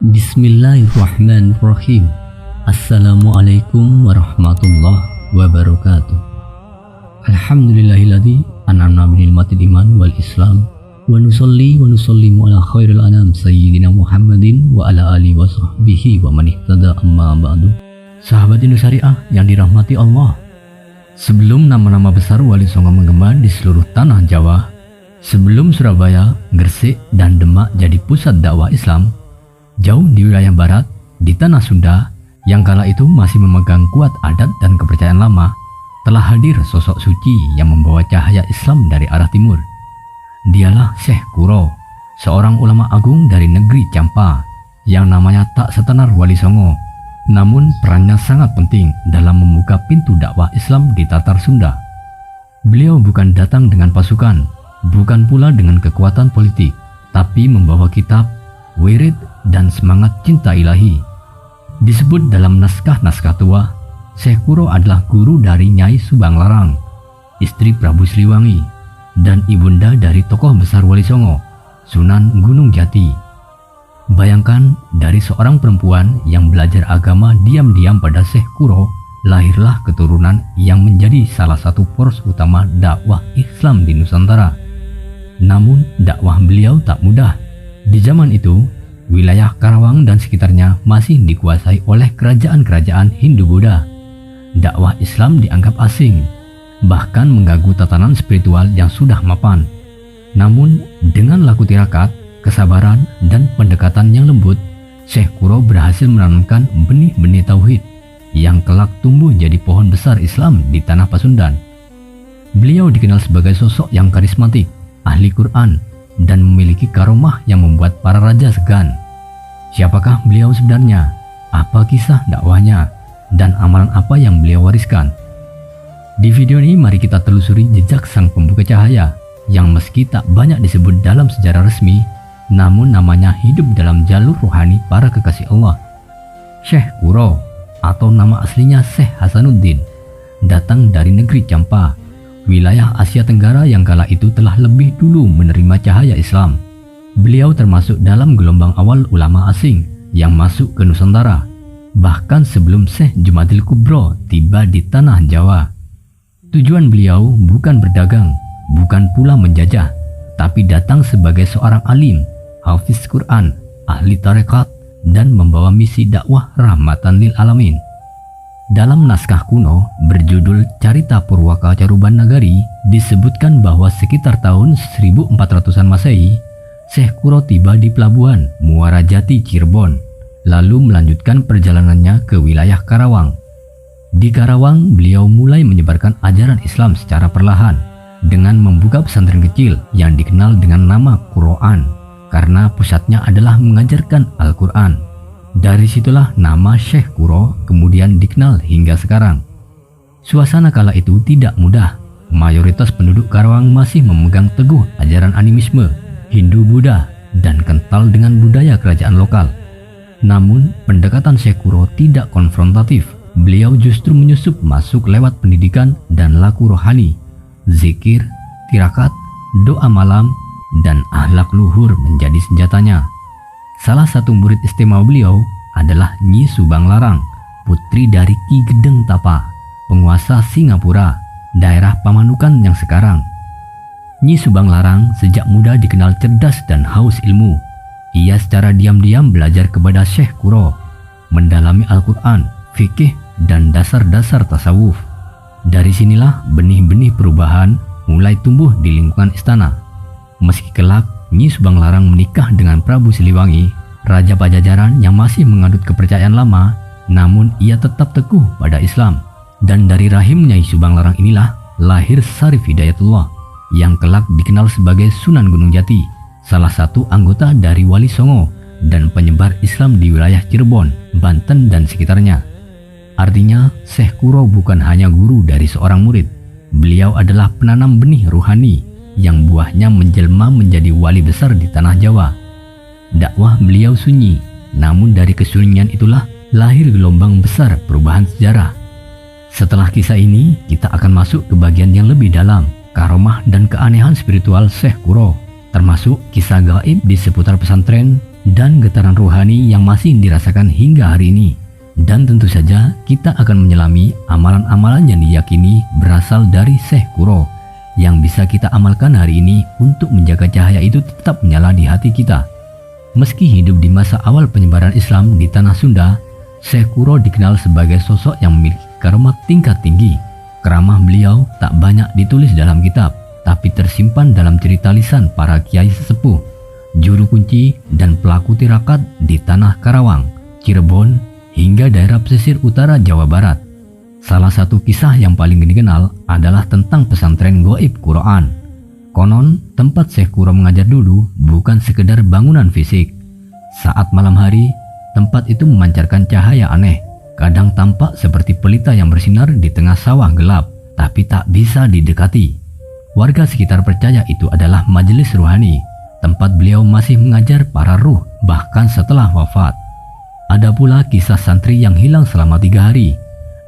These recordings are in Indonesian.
Bismillahirrahmanirrahim. Assalamualaikum warahmatullahi wabarakatuh. Alhamdulillahilladzi an'amna bi ni'matil iman wal islam wa nusallimu ala khairil anam sayyidina Muhammadin wa ala alihi wa sahbihi wa man ihtada amma ba'du. Sahabat Indosyariah yang dirahmati Allah, sebelum nama-nama besar Wali Songo menggema di seluruh tanah Jawa, sebelum Surabaya, Gresik, dan Demak jadi pusat dakwah Islam, jauh di wilayah barat, di tanah Sunda, yang kala itu masih memegang kuat adat dan kepercayaan lama, telah hadir sosok suci yang membawa cahaya Islam dari arah timur. Dialah Syekh Kuro, seorang ulama agung dari negeri Campa, yang namanya tak setenar Wali Songo, namun perannya sangat penting dalam membuka pintu dakwah Islam di Tatar Sunda. Beliau bukan datang dengan pasukan, bukan pula dengan kekuatan politik, tapi membawa kitab, wirid, dan semangat cinta ilahi. Disebut dalam naskah-naskah tua, Syekh Kuro adalah guru dari Nyai Subang Larang, istri Prabu Siliwangi, dan ibunda dari tokoh besar Wali Songo, Sunan Gunung Jati. Bayangkan, dari seorang perempuan yang belajar agama diam-diam pada Syekh Kuro, lahirlah keturunan yang menjadi salah satu poros utama dakwah Islam di Nusantara. Namun, dakwah beliau tak mudah. Di zaman itu, wilayah Karawang dan sekitarnya masih dikuasai oleh kerajaan-kerajaan Hindu-Buddha. Dakwah Islam dianggap asing, bahkan mengganggu tatanan spiritual yang sudah mapan. Namun, dengan laku tirakat, kesabaran, dan pendekatan yang lembut, Syekh Kuro berhasil menanamkan benih-benih tauhid yang kelak tumbuh jadi pohon besar Islam di tanah Pasundan. Beliau dikenal sebagai sosok yang karismatik, ahli Quran, dan memiliki karomah yang membuat para raja segan. Siapakah beliau sebenarnya? Apa kisah dakwahnya? Dan amalan apa yang beliau wariskan? Di video ini mari kita telusuri jejak sang pembuka cahaya yang meski tak banyak disebut dalam sejarah resmi, namun namanya hidup dalam jalur rohani para kekasih Allah. Syekh Kuro, atau nama aslinya Syekh Hasanuddin, datang dari negeri Campa, wilayah Asia Tenggara yang kala itu telah lebih dulu menerima cahaya Islam. Beliau termasuk dalam gelombang awal ulama asing yang masuk ke Nusantara, bahkan sebelum Syekh Jumadil Kubro tiba di tanah Jawa. Tujuan beliau bukan berdagang, bukan pula menjajah, tapi datang sebagai seorang alim, hafiz Quran, ahli tarekat, dan membawa misi dakwah rahmatan lil alamin. Dalam naskah kuno berjudul Carita Purwaka Caruban Nagari disebutkan bahwa sekitar tahun 1400-an Masehi, Syekh Kuro tiba di pelabuhan Muara Jati Cirebon, lalu melanjutkan perjalanannya ke wilayah Karawang. Di Karawang, beliau mulai menyebarkan ajaran Islam secara perlahan dengan membuka pesantren kecil yang dikenal dengan nama Quran, karena pusatnya adalah mengajarkan Al-Quran. Dari situlah nama Syekh Kuro kemudian dikenal hingga sekarang. Suasana kala itu tidak mudah. Mayoritas penduduk Karawang masih memegang teguh ajaran animisme, Hindu-Buddha, dan kental dengan budaya kerajaan lokal. Namun, pendekatan Syekh Kuro tidak konfrontatif. Beliau justru menyusup masuk lewat pendidikan dan laku rohani, zikir, tirakat, doa malam, dan akhlak luhur menjadi senjatanya. Salah satu murid istimewa beliau adalah Nyi Subang Larang, putri dari Ki Gedeng Tapa, penguasa Singapura, daerah Pamanukan yang sekarang. Nyi Subang Larang sejak muda dikenal cerdas dan haus ilmu. Ia secara diam-diam belajar kepada Syekh Kuro, mendalami Al-Quran, fikih, dan dasar-dasar tasawuf. Dari sinilah benih-benih perubahan mulai tumbuh di lingkungan istana. Meski kelak Nyi Subang Larang menikah dengan Prabu Siliwangi, Raja Pajajaran yang masih menganut kepercayaan lama, namun ia tetap teguh pada Islam. Dan dari rahim Nyai Subang Larang inilah lahir Sarif Hidayatullah, yang kelak dikenal sebagai Sunan Gunung Jati, salah satu anggota dari Wali Songo dan penyebar Islam di wilayah Cirebon, Banten, dan sekitarnya. Artinya, Syekh Kuro bukan hanya guru dari seorang murid. Beliau adalah penanam benih ruhani yang buahnya menjelma menjadi wali besar di tanah Jawa. Dakwah beliau sunyi, namun dari kesunyian itulah lahir gelombang besar perubahan sejarah. Setelah kisah ini, kita akan masuk ke bagian yang lebih dalam, karomah dan keanehan spiritual Syekh Kuro, termasuk kisah gaib di seputar pesantren dan getaran rohani yang masih dirasakan hingga hari ini. Dan tentu saja kita akan menyelami amalan-amalan yang diyakini berasal dari Syekh Kuro yang bisa kita amalkan hari ini untuk menjaga cahaya itu tetap menyala di hati kita. Meski hidup di masa awal penyebaran Islam di tanah Sunda, Syekh Kuro dikenal sebagai sosok yang memiliki karamah tingkat tinggi. Karamah beliau tak banyak ditulis dalam kitab, tapi tersimpan dalam cerita lisan para kiai sesepuh, juru kunci dan pelaku tirakat di tanah Karawang, Cirebon, hingga daerah pesisir utara Jawa Barat. Salah satu kisah yang paling dikenal adalah tentang pesantren Goib Quran. Konon, tempat Syekh Kuro mengajar dulu bukan sekedar bangunan fisik. Saat malam hari, tempat itu memancarkan cahaya aneh. Kadang tampak seperti pelita yang bersinar di tengah sawah gelap, tapi tak bisa didekati. Warga sekitar percaya itu adalah majelis ruhani, tempat beliau masih mengajar para ruh bahkan setelah wafat. Ada pula kisah santri yang hilang selama 3 hari,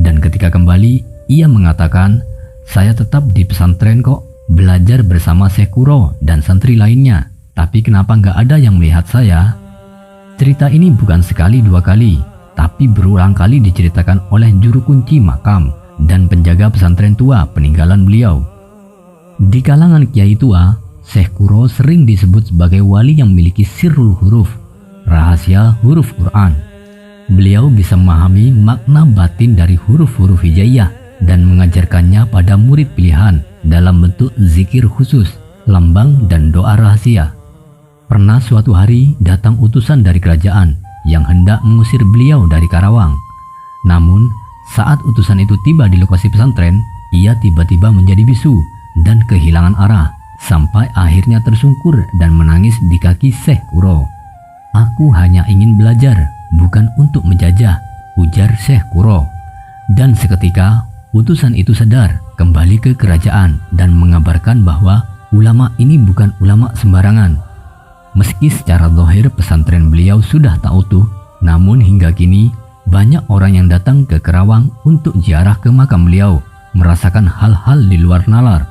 dan ketika kembali, ia mengatakan, "Saya tetap di pesantren kok, belajar bersama Syekh Kuro dan santri lainnya, tapi kenapa nggak ada yang melihat saya?" Cerita ini bukan sekali 2 kali, tapi berulang kali diceritakan oleh juru kunci makam dan penjaga pesantren tua peninggalan beliau. Di kalangan kiai tua, Syekh Kuro sering disebut sebagai wali yang memiliki sirrul huruf, rahasia huruf Quran. Beliau bisa memahami makna batin dari huruf-huruf hijaiyah dan mengajarkannya pada murid pilihan dalam bentuk zikir khusus, lambang, dan doa rahasia. Pernah suatu hari datang utusan dari kerajaan yang hendak mengusir beliau dari Karawang. Namun, saat utusan itu tiba di lokasi pesantren, ia tiba-tiba menjadi bisu dan kehilangan arah, sampai akhirnya tersungkur dan menangis di kaki Syekh Kuro. "Aku hanya ingin belajar, bukan untuk menjajah," ujar Syekh Kuro. Dan seketika utusan itu sadar, kembali ke kerajaan dan mengabarkan bahwa ulama ini bukan ulama sembarangan. Meski secara zahir pesantren beliau sudah tak utuh, namun hingga kini banyak orang yang datang ke Karawang untuk ziarah ke makam beliau, merasakan hal-hal di luar nalar.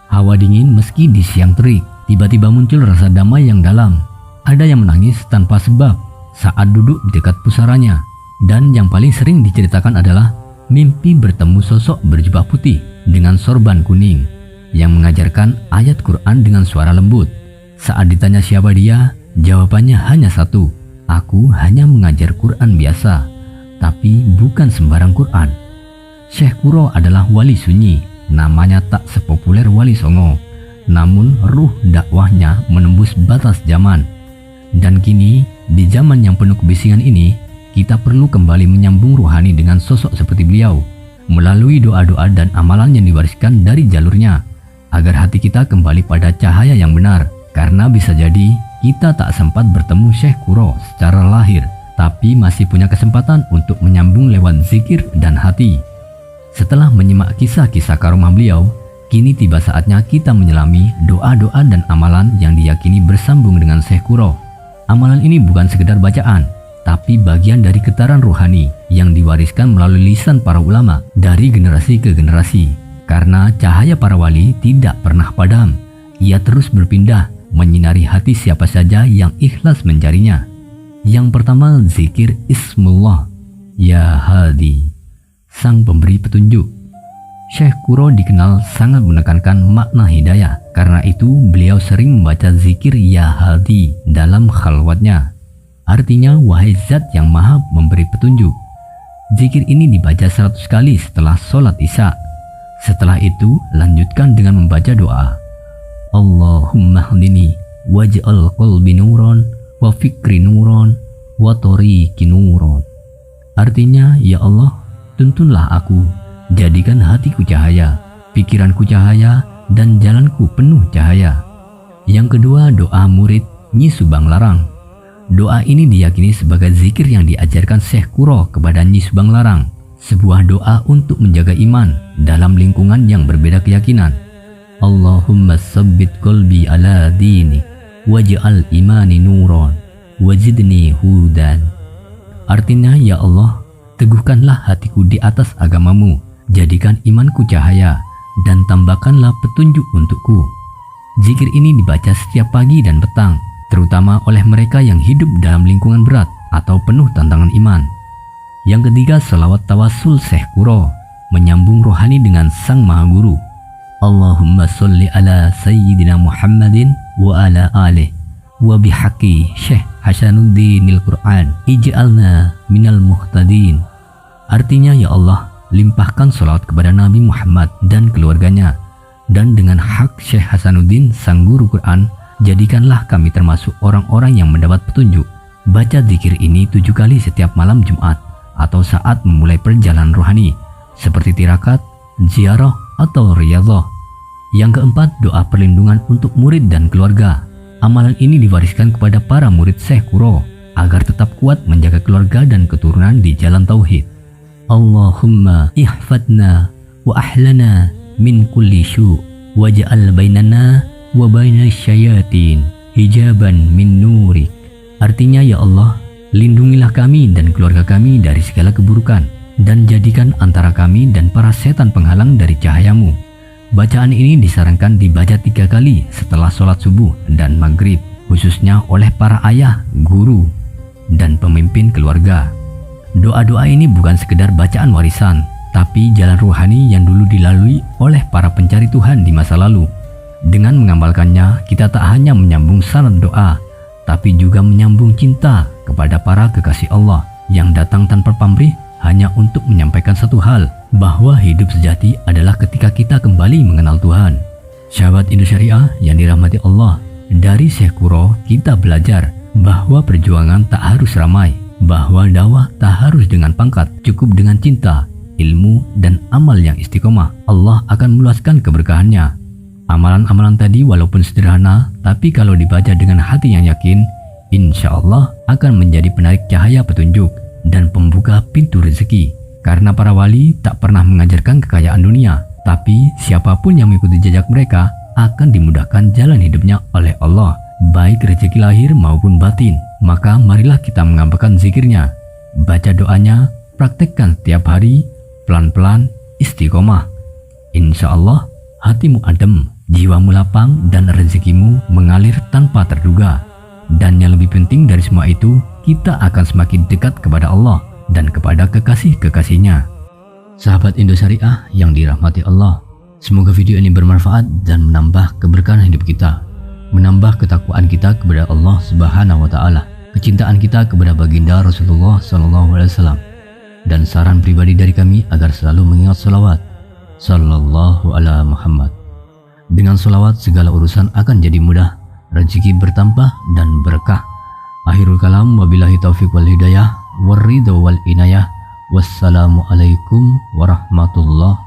Hawa dingin meski di siang terik, tiba-tiba muncul rasa damai yang dalam. Ada yang menangis tanpa sebab saat duduk di dekat pusaranya, dan yang paling sering diceritakan adalah mimpi bertemu sosok berjubah putih dengan sorban kuning yang mengajarkan ayat Quran dengan suara lembut. Saat ditanya siapa dia, jawabannya hanya satu, "Aku hanya mengajar Quran biasa, tapi bukan sembarang Quran." Syekh Kuro adalah wali sunyi, namanya tak sepopuler Wali Songo, namun ruh dakwahnya menembus batas zaman. Dan kini, di zaman yang penuh kebisingan ini, kita perlu kembali menyambung rohani dengan sosok seperti beliau, melalui doa-doa dan amalan yang diwariskan dari jalurnya, agar hati kita kembali pada cahaya yang benar. Karena bisa jadi, kita tak sempat bertemu Syekh Kuro secara lahir, tapi masih punya kesempatan untuk menyambung lewat zikir dan hati. Setelah menyimak kisah-kisah karomah beliau, kini tiba saatnya kita menyelami doa-doa dan amalan yang diyakini bersambung dengan Syekh Kuro. Amalan ini bukan sekedar bacaan, tapi bagian dari getaran rohani yang diwariskan melalui lisan para ulama dari generasi ke generasi. Karena cahaya para wali tidak pernah padam, ia terus berpindah menyinari hati siapa saja yang ikhlas mencarinya. Yang pertama, zikir Ismullah, Ya Hadi, sang pemberi petunjuk. Syekh Kuro dikenal sangat menekankan makna hidayah. Karena itu beliau sering membaca zikir Ya Hadi dalam khalwatnya. Artinya, wahai zat yang maha memberi petunjuk. Zikir ini dibaca 100 kali setelah sholat isya. Setelah itu lanjutkan dengan membaca doa, Allahumma hdini waj'al qalbi nuron wa fikri nuron wa tariqi nuron. Artinya, ya Allah, tuntunlah aku, jadikan hatiku cahaya, pikiranku cahaya, dan jalanku penuh cahaya. Yang kedua, doa murid Nyi Subang Larang. Doa ini diyakini sebagai zikir yang diajarkan Syekh Kuro kepada Nyi Subang Larang, sebuah doa untuk menjaga iman dalam lingkungan yang berbeda keyakinan. Allahumma sabbit qalbi ala dini waj'al imani nuron wajidni hudan. Artinya, ya Allah, teguhkanlah hatiku di atas agamamu, jadikan imanku cahaya, dan tambahkanlah petunjuk untukku. Zikir ini dibaca setiap pagi dan petang, terutama oleh mereka yang hidup dalam lingkungan berat atau penuh tantangan iman. Yang ketiga, selawat tawasul Syekh Kuro, menyambung rohani dengan Sang Maha Guru. Allahumma sholli ala Sayyidina Muhammadin wa ala alih wa bihaqi Syekh Hasanuddinil Quran ij'alna minal muhtadin. Artinya, ya Allah, limpahkan sholawat kepada Nabi Muhammad dan keluarganya, dan dengan hak Syekh Hasanuddin sang guru Quran, jadikanlah kami termasuk orang-orang yang mendapat petunjuk. Baca zikir ini 7 kali setiap malam Jumat atau saat memulai perjalanan rohani seperti tirakat, ziarah, atau riyadhah. Yang keempat, doa perlindungan untuk murid dan keluarga. Amalan ini diwariskan kepada para murid Syekh Kuro agar tetap kuat menjaga keluarga dan keturunan di jalan tauhid. Allahumma ihfadna wa ahlana min kulli syu' waj'al bainana wa bainasy syayatin hijaban min nurik. Artinya, ya Allah, lindungilah kami dan keluarga kami dari segala keburukan, dan jadikan antara kami dan para setan penghalang dari cahayamu. Bacaan ini disarankan dibaca 3 kali setelah sholat subuh dan maghrib, khususnya oleh para ayah, guru, dan pemimpin keluarga. Doa-doa ini bukan sekedar bacaan warisan, tapi jalan rohani yang dulu dilalui oleh para pencari Tuhan di masa lalu. Dengan mengamalkannya, kita tak hanya menyambung sanad doa, tapi juga menyambung cinta kepada para kekasih Allah yang datang tanpa pamrih hanya untuk menyampaikan satu hal, bahwa hidup sejati adalah ketika kita kembali mengenal Tuhan. Sahabat Indosyariah yang dirahmati Allah, dari Syekh Kuro kita belajar bahwa perjuangan tak harus ramai, bahwa dakwah tak harus dengan pangkat, cukup dengan cinta, ilmu, dan amal yang istiqomah. Allah akan meluaskan keberkahannya. Amalan-amalan tadi walaupun sederhana, tapi kalau dibaca dengan hati yang yakin, insya Allah akan menjadi penarik cahaya petunjuk dan pembuka pintu rezeki. Karena para wali tak pernah mengajarkan kekayaan dunia, tapi siapapun yang mengikuti jejak mereka akan dimudahkan jalan hidupnya oleh Allah, baik rezeki lahir maupun batin. Maka marilah kita mengamalkan zikirnya, baca doanya, praktekkan setiap hari, pelan-pelan, istiqomah. Insya Allah hatimu adem, jiwamu lapang, dan rezekimu mengalir tanpa terduga. Dan yang lebih penting dari semua itu, kita akan semakin dekat kepada Allah dan kepada kekasih-kekasihnya. Sahabat Indosyariah yang dirahmati Allah, semoga video ini bermanfaat dan menambah keberkahan hidup kita, menambah ketakwaan kita kepada Allah Subhanahu wa Ta'ala, kecintaan kita kepada baginda Rasulullah SAW, dan saran pribadi dari kami agar selalu mengingat salawat Sallallahu ala Muhammad. Dengan salawat segala urusan akan jadi mudah, rezeki bertambah dan berkah. Akhirul kalam, wabillahi taufiq wal hidayah, warridha wal inayah. Wassalamualaikum warahmatullahi